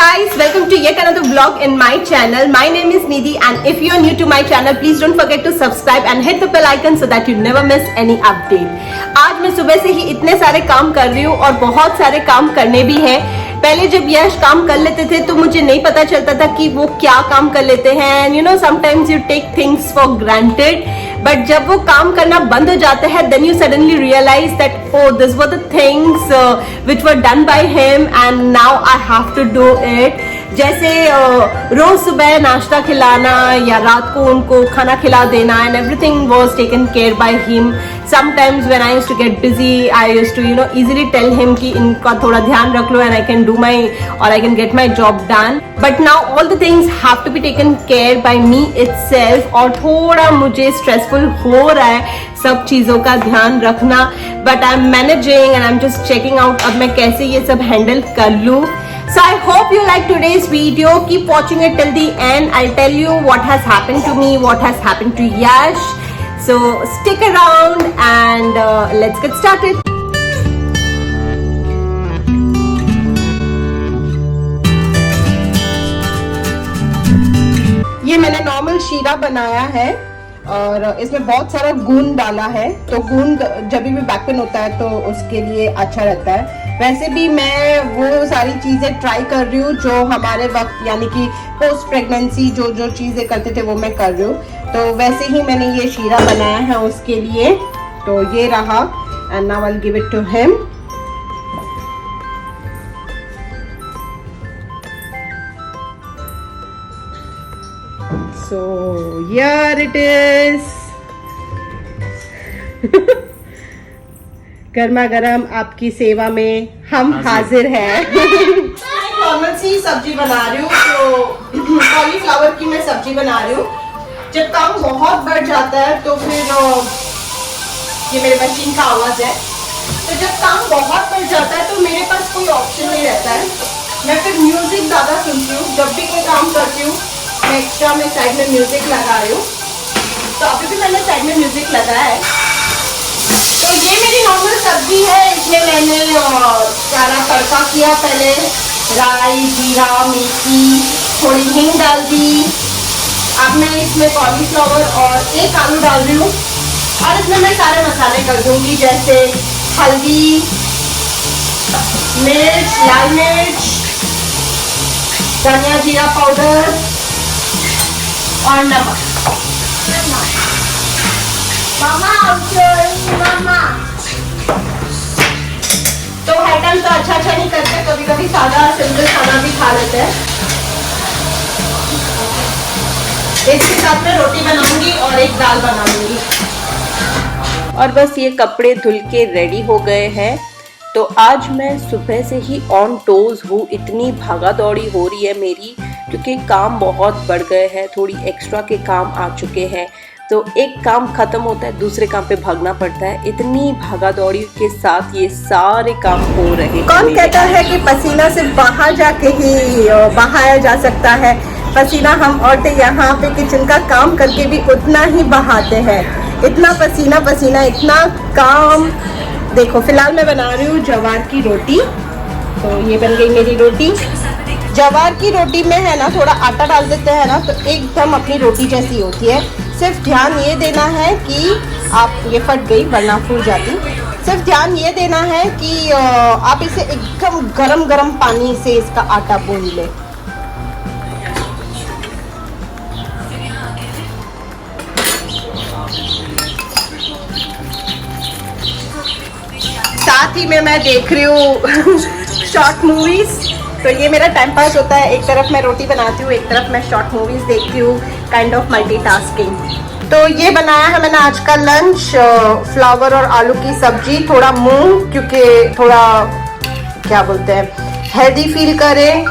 guys, welcome to yet another vlog in my channel. My name is Nidhi and if you are new to my channel, please don't forget to subscribe and hit the bell icon so that you never miss any update. आज मैं सुबह से ही इतने सारे काम कर रही हूँ और बहुत सारे काम करने भी हैं। पहले जब यश काम कर लेते थे तो मुझे नहीं पता चलता था कि वो क्या काम कर लेते हैं। You know, sometimes you take things for granted, but जब वो काम करना बंद हो जाता है, then you suddenly realize that oh, these were the things which were done by him and now I have to do it. जैसे रोज सुबह नाश्ता खिलाना या रात को उनको खाना खिला देना and everything was taken care by him. Sometimes when I used to get busy, I used to easily tell him कि इनका थोड़ा ध्यान रख लो and I can do my or I can get my job done. But now all the things have to be taken care by me itself और थोड़ा मुझे stressful हो रहा है सब चीजों का ध्यान रखना. But I'm managing and I'm just checking out अब मैं कैसे ये सब handle कर लूँ. So I hope you like today's video. Keep watching it till the end. I'll tell you what has happened to me, what has happened to Yash. So stick around and let's get started. ये मैंने normal शीरा बनाया है और इसमें बहुत सारा गूंद डाला है, तो गूंद जब भी बैक पेन होता है तो उसके लिए अच्छा रहता है. वैसे भी मैं वो सारी चीजें ट्राई कर रही हूँ जो हमारे वक्त यानी कि पोस्ट प्रेगनेंसी जो जो चीजें करते थे वो मैं कर रही हूँ. तो वैसे ही मैंने ये शीरा बनाया है उसके लिए. तो ये रहा and now I will give it to him. So here it is. गर्मा गर्म आपकी सेवा में हम हाजिर हैं. नॉर्मल सी सब्जी बना रही हूँ, तो कॉलीफ्लावर की मैं सब्जी बना रही हूँ. जब काम बहुत बढ़ जाता है तो फिर ये मेरे मशीन का आवाज है. तो जब काम बहुत बढ़ जाता है तो मेरे पास कोई ऑप्शन नहीं रहता है. मैं फिर म्यूजिक ज्यादा सुनती हूँ. जब भी कोई काम करती हूँ मैं एक्स्ट्रा में साइड में म्यूजिक लगा रही हूँ. तो अभी भी मैंने साइड में म्यूजिक लगाया है. तो ये मेरी नॉर्मल सब्जी है. इसमें मैंने सारा तड़का किया. पहले राई, जीरा, मेथी, थोड़ी हींग डाल दी. अब मैं इसमें कॉलीफ्लावर और एक आलू डाल रही हूँ और इसमें मैं सारे मसाले कर दूंगी, जैसे हल्दी, मिर्च, लाल मिर्च, धनिया जीरा पाउडर और नमक. मामा तो आइटम तो अच्छा नहीं करते, कभी कभी सादा सिंपल खाना भी खा लेते हैं. इसके साथ में रोटी बनाऊंगी और एक दाल बनाऊंगी. और बस ये कपड़े धुल के रेडी हो गए हैं. तो आज मैं सुबह से ही ऑन टोज हूँ. इतनी भागा दौड़ी हो रही है मेरी क्योंकि काम बहुत बढ़ गए हैं. थोड़ी एक्स्ट्रा के काम आ चुके हैं, तो एक काम खत्म होता है दूसरे काम पे भागना पड़ता है. इतनी भागा दौड़ी के साथ ये सारे काम हो रहे हैं. कौन कहता है कि पसीना सिर्फ बाहर जाके ही बहाया जा सकता है. पसीना हम औरतें यहाँ पे किचन का काम करके भी उतना ही बहाते हैं. इतना पसीना पसीना, इतना काम. देखो फिलहाल मैं बना रही हूँ जवार की रोटी. तो ये बन गई मेरी रोटी. जवार की रोटी में है ना थोड़ा आटा डाल देते हैं ना तो एकदम अपनी रोटी जैसी होती है. सिर्फ ध्यान ये देना है कि आप ये फट गई वरना फूल जाती. सिर्फ ध्यान ये देना है कि आप इसे एकदम गरम गरम पानी से इसका आटा गूंद लें. साथ ही में मैं देख रही हूँ शॉर्ट मूवीज. तो ये मेरा टाइम पास होता है. एक तरफ मैं रोटी बनाती हूँ, एक तरफ मैं शॉर्ट मूवीज देखती हूँ. Kind of multitasking. तो ये बनाया है मैंने आज का लंच. फ्लावर और आलू की सब्जी, थोड़ा मूंग क्योंकि थोड़ा क्या बोलते हैं हेल्दी फील करें,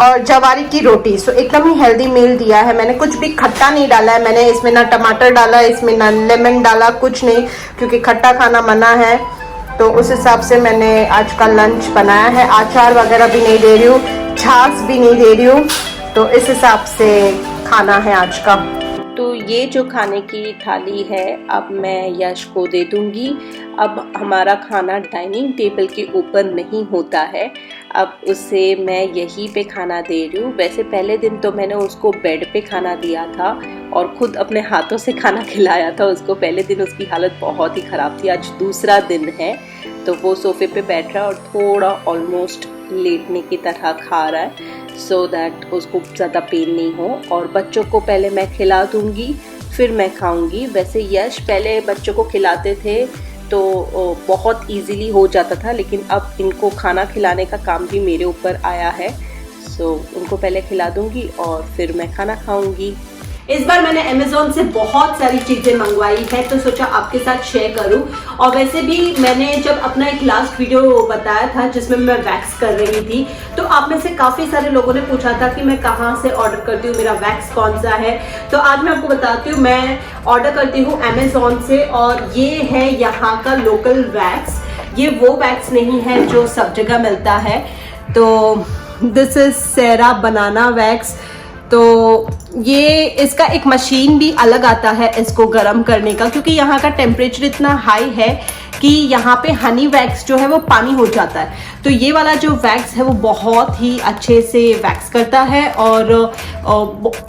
और जवारी की रोटी. सो एकदम ही हेल्दी मील दिया है. मैंने कुछ भी खट्टा नहीं डाला है. मैंने इसमें ना टमाटर डाला, इसमें ना लेमन डाला, कुछ नहीं, क्योंकि खट्टा खाना मना है. तो उस हिसाब से मैंने आज का लंच बनाया है. अचार वगैरह भी नहीं दे रही हूँ, छाछ भी नहीं दे रही हूँ. तो इस हिसाब से खाना है आज का. तो ये जो खाने की थाली है अब मैं यश को दे दूंगी। अब हमारा खाना डाइनिंग टेबल के ऊपर नहीं होता है, अब उसे मैं यहीं पे खाना दे रही हूँ। वैसे पहले दिन तो मैंने उसको बेड पे खाना दिया था और खुद अपने हाथों से खाना खिलाया था उसको। पहले दिन उसकी हालत बहुत ही ख़राब थी। आज दूसरा दिन है तो वो सोफे पे बैठ रहा है और थोड़ा ऑलमोस्ट लेटने की तरह खा रहा है, सो दैट उसको ज़्यादा पेन नहीं हो। और बच्चों को पहले मैं खिला दूँगी फिर मैं खाऊँगी। वैसे यश पहले बच्चों को खिलाते थे तो बहुत इजीली हो जाता था, लेकिन अब इनको खाना खिलाने का काम भी मेरे ऊपर आया है। सो उनको पहले खिला दूँगी और फिर मैं खाना खाऊँगी। इस बार मैंने अमेज़ॉन से बहुत सारी चीज़ें मंगवाई है तो सोचा आपके साथ शेयर करूं। और वैसे भी मैंने जब अपना एक लास्ट वीडियो बताया था जिसमें मैं वैक्स कर रही थी, तो आप में से काफ़ी सारे लोगों ने पूछा था कि मैं कहां से ऑर्डर करती हूँ, मेरा वैक्स कौन सा है। तो आज मैं आपको बताती हूँ, मैं ऑर्डर करती हूँ अमेज़ॉन से और ये है यहाँ का लोकल वैक्स। ये वो वैक्स नहीं है जो सब जगह मिलता है। तो this is sera banana wax. तो ये इसका एक मशीन भी अलग आता है इसको गर्म करने का, क्योंकि यहाँ का टेम्परेचर इतना हाई है कि यहाँ पे हनी वैक्स जो है वो पानी हो जाता है। तो ये वाला जो वैक्स है वो बहुत ही अच्छे से वैक्स करता है और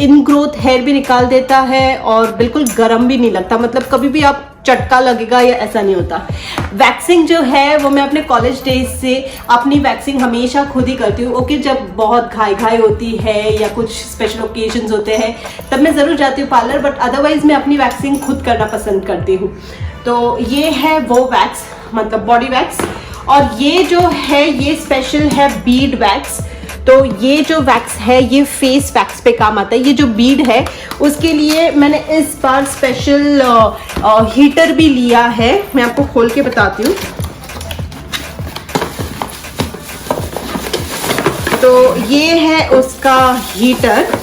इन ग्रोथ हेयर भी निकाल देता है और बिल्कुल गर्म भी नहीं लगता। मतलब कभी भी आप चटका लगेगा या ऐसा नहीं होता। वैक्सिंग जो है वो मैं अपने कॉलेज डेज से अपनी वैक्सिंग हमेशा खुद ही करती हूँ। ओके, जब बहुत घाई होती है या कुछ स्पेशल ओकेजन्स होते हैं तब मैं ज़रूर जाती हूँ पार्लर, बट अदरवाइज मैं अपनी वैक्सिंग खुद करना पसंद करती हूँ। तो ये है वो वैक्स, मतलब बॉडी वैक्स। और ये जो है ये स्पेशल है बीड वैक्स। तो ये जो वैक्स है ये फेस वैक्स पे काम आता है। ये जो बीड है उसके लिए मैंने इस बार स्पेशल हीटर भी लिया है। मैं आपको खोल के बताती हूँ। तो ये है उसका हीटर।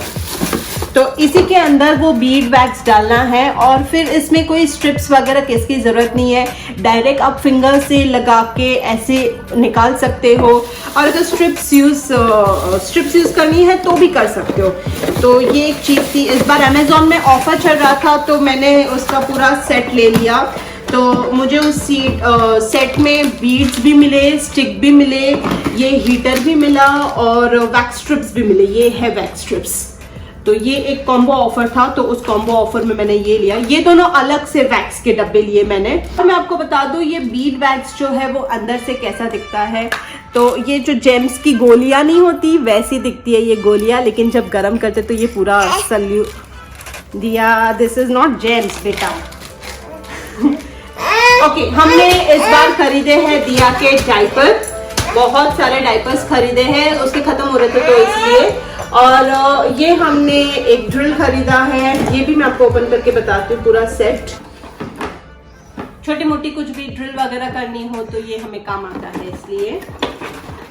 तो इसी के अंदर वो बीड वैक्स डालना है और फिर इसमें कोई स्ट्रिप्स वगैरह किसकी ज़रूरत नहीं है। डायरेक्ट आप फिंगर से लगा के ऐसे निकाल सकते हो, और अगर स्ट्रिप्स यूज़ करनी है तो भी कर सकते हो। तो ये एक चीज़ थी। इस बार अमेज़ॉन में ऑफर चल रहा था तो मैंने उसका पूरा सेट ले लिया। तो मुझे उस सेट में बीड्स भी मिले, स्टिक भी मिले, ये हीटर भी मिला और वैक्स स्ट्रिप्स भी मिले। ये है वैक्स स्ट्रिप्स। तो ये एक कॉम्बो ऑफर था तो उस कॉम्बो ऑफर में मैंने ये लिया। ये दोनों अलग से वैक्स के डब्बे लिए मैंने। और मैं आपको बता दूं ये बीड वैक्स जो है वो अंदर से कैसा दिखता है। तो ये जो जेम्स की गोलियां नहीं होती वैसी दिखती है ये गोलियां, लेकिन जब गर्म करते तो ये पूरा दिया। दिस इज नॉट जेम्स बेटा। ओके, हमने इस बार खरीदे हैं दिया के डायपर। बहुत सारे डायपर्स खरीदे हैं, उसके खत्म हो रहे थे तो इसलिए। और ये हमने एक ड्रिल खरीदा है, ये भी मैं आपको ओपन करके बताती हूँ पूरा सेट। छोटी मोटी कुछ भी ड्रिल वगैरह करनी हो तो ये हमें काम आता है इसलिए।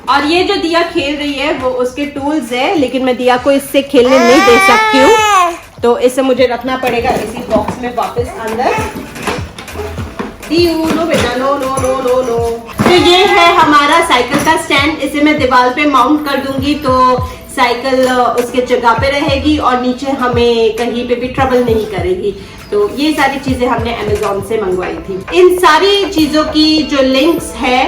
और ये जो दिया खेल रही है वो उसके टूल्स है, लेकिन मैं दिया को इससे खेलने नहीं दे सकती हूँ, तो इसे मुझे रखना पड़ेगा इसी बॉक्स में वापस अंदर। नो बेटा, no no no no no. तो ये है हमारा साइकिल का स्टैंड। इसे मैं दीवार पे माउंट कर दूंगी तो साइकिल उसके जगह पे रहेगी और नीचे हमें कहीं पे भी ट्रबल नहीं करेगी। तो ये सारी चीजें हमने अमेज़ॉन से मंगवाई थी। इन सारी चीजों की जो लिंक्स है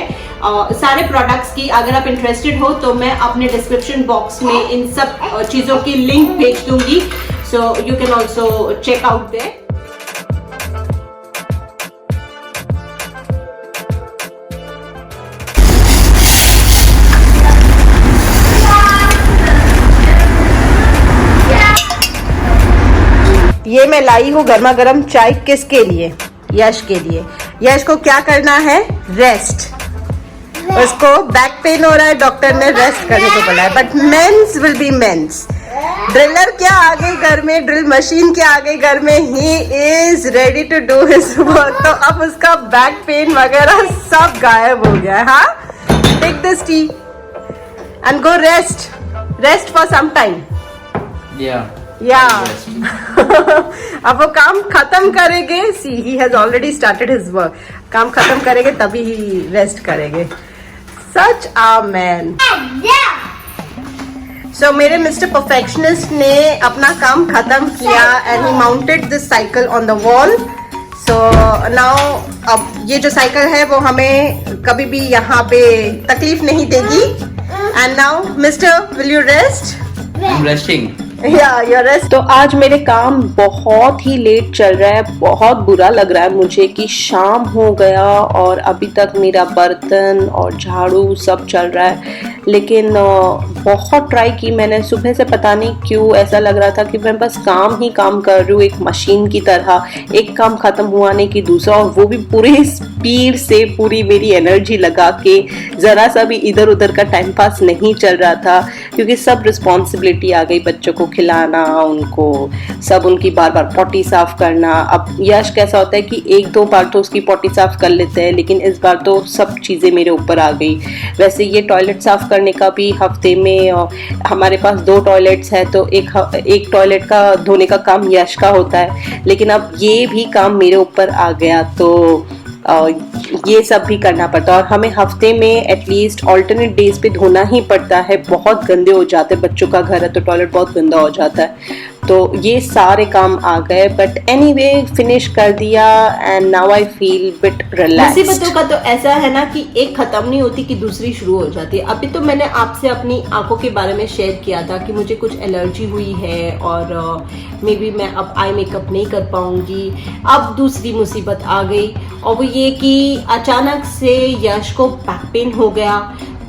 सारे प्रोडक्ट्स की, अगर आप इंटरेस्टेड हो तो मैं अपने डिस्क्रिप्शन बॉक्स में इन सब चीजों की लिंक भेज दूंगी, so you can also check out there. ये मैं लाई हूँ गर्मा गर्म चाय। किसके लिए? यश के लिए। यश को क्या करना है? रेस्ट। उसको बैक पेन हो रहा है, डॉक्टर ने रेस्ट करने को बोला है, but mains will be mains. Driller क्या आ गई घर में, ड्रिल मशीन क्या आ गई घर में, he is ready to do his work. तो अब उसका बैक पेन वगैरह सब गायब हो गया है। हाँ, take this tea and go rest for some time. या अब वो काम खत्म करेंगे। See he has already started his work. काम खत्म करेंगे तभी ही रेस्ट करेंगे। सच अ मैन। सो मेरे मिस्टर परफेक्शनिस्ट ने अपना काम खत्म किया and he mounted this cycle on the wall. So now अब ये जो साइकिल है वो हमें कभी भी यहाँ पे तकलीफ नहीं देगी. And now mister will you rest? I'm resting. या योर रेस्ट. तो आज मेरे काम बहुत ही लेट चल रहा है. बहुत बुरा लग रहा है मुझे कि शाम हो गया और अभी तक मेरा बर्तन और झाड़ू सब चल रहा है. लेकिन बहुत ट्राई की मैंने सुबह से. पता नहीं क्यों ऐसा लग रहा था कि मैं बस काम ही काम कर रही हूँ एक मशीन की तरह. एक काम खत्म हुआ नहीं कि दूसरा, और वो भी पूरी स्पीड से पूरी मेरी एनर्जी लगा के. ज़रा सा भी इधर उधर का टाइम पास नहीं चल रहा था क्योंकि सब रिस्पॉन्सिबिलिटी आ गई. बच्चों को खिलाना, उनको सब, उनकी बार बार पॉटी साफ करना. अब यश कैसा होता है कि एक दो बार तो उसकी पॉटी साफ कर लेते हैं, लेकिन इस बार तो सब चीज़ें मेरे ऊपर आ गई. वैसे ये टॉयलेट साफ करने का भी हफ्ते में हमारे पास 2 टॉयलेट्स है तो एक टॉयलेट का धोने का काम यश का होता है, लेकिन अब ये भी काम मेरे ऊपर आ गया तो ये सब भी करना पड़ता है. और हमें हफ्ते में एटलीस्ट ऑल्टरनेट डेज पे धोना ही पड़ता है. बहुत गंदे हो जाते हैं, बच्चों का घर है तो टॉयलेट बहुत गंदा हो जाता है. तो ये सारे काम आ गए, बट एनीवे फिनिश कर दिया and now I feel bit relaxed. मुसीबतों का तो ऐसा है ना कि एक खत्म नहीं होती कि दूसरी शुरू हो जाती है. अभी तो मैंने आपसे अपनी आंखों के बारे में शेयर किया था कि मुझे कुछ एलर्जी हुई है और मे बी मैं अब आई मेकअप नहीं कर पाऊंगी. अब दूसरी मुसीबत आ गई और वो ये कि अचानक से यश को बैक पेन हो गया.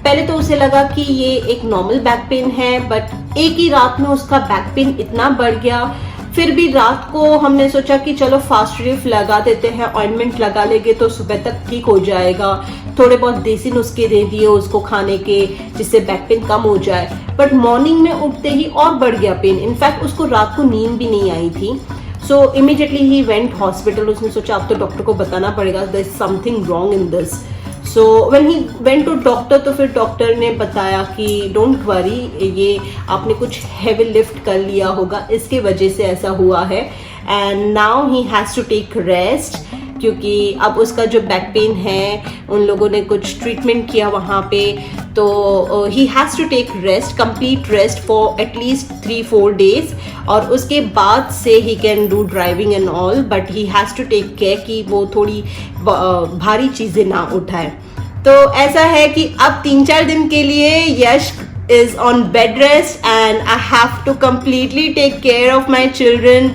पहले तो उसे लगा कि ये एक नॉर्मल बैक पेन है, बट एक ही रात में उसका बैक पेन इतना बढ़ गया. फिर भी रात को हमने सोचा कि चलो फास्ट रिलीफ लगा देते हैं, ऑइंटमेंट लगा लेंगे तो सुबह तक ठीक हो जाएगा. थोड़े बहुत देसी नुस्खे दे दिए उसको खाने के जिससे बैक पेन कम हो जाए. बट मॉर्निंग में उठते ही और बढ़ गया पेन. इनफैक्ट उसको रात को नींद भी नहीं आई थी. So immediately he went hospital. उसने सोचा अब तो डॉक्टर को बताना पड़ेगा, there is something wrong in this. So when he went to doctor तो फिर डॉक्टर ने बताया कि डोंट वरी, ये आपने कुछ हैवी लिफ्ट कर लिया होगा, इसके वजह से ऐसा हुआ है. And now he has to take rest क्योंकि अब उसका जो बैक पेन है उन लोगों ने कुछ ट्रीटमेंट किया वहाँ पे. तो he has to take rest, complete rest for at least 3-4 days और उसके बाद से he can do driving and all. But he has to take care कि वो थोड़ी भारी चीज़ें ना उठाए. तो ऐसा है कि अब 3-4 दिन के लिए यश is on bed rest and I have to completely take care of my children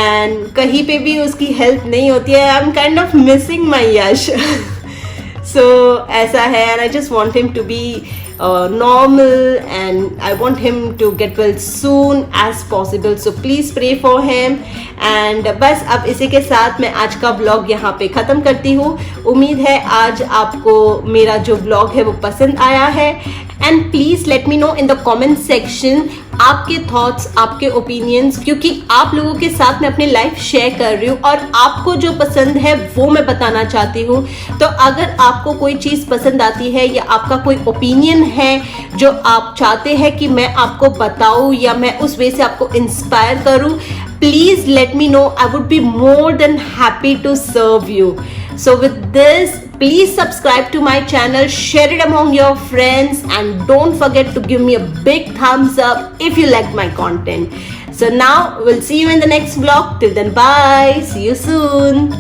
and कहीं पे भी उसकी हेल्प नहीं होती है. I'm kind of missing my Yash. So ऐसा है and I just want him to be normal and I want him to get well soon as possible. So please pray for him. And बस अब इसी के साथ मैं आज का व्लॉग यहाँ पे ख़त्म करती हूँ. उम्मीद है आज आपको मेरा जो व्लॉग है वो पसंद आया है. And please let me know in the comment section आपके थॉट्स, आपके ओपिनियंस, क्योंकि आप लोगों के साथ मैं अपनी लाइफ शेयर कर रही हूँ और आपको जो पसंद है वो मैं बताना चाहती हूँ. तो अगर आपको कोई चीज़ पसंद आती है या आपका कोई ओपिनियन है जो आप चाहते हैं कि मैं आपको बताऊँ या मैं उस वे से आपको इंस्पायर करूँ, please let me know. I would be more than happy to serve you. So with this, please subscribe to my channel, share it among your friends and don't forget to give me a big thumbs up if you like my content. So now we'll see you in the next vlog. Till then, bye. See you soon.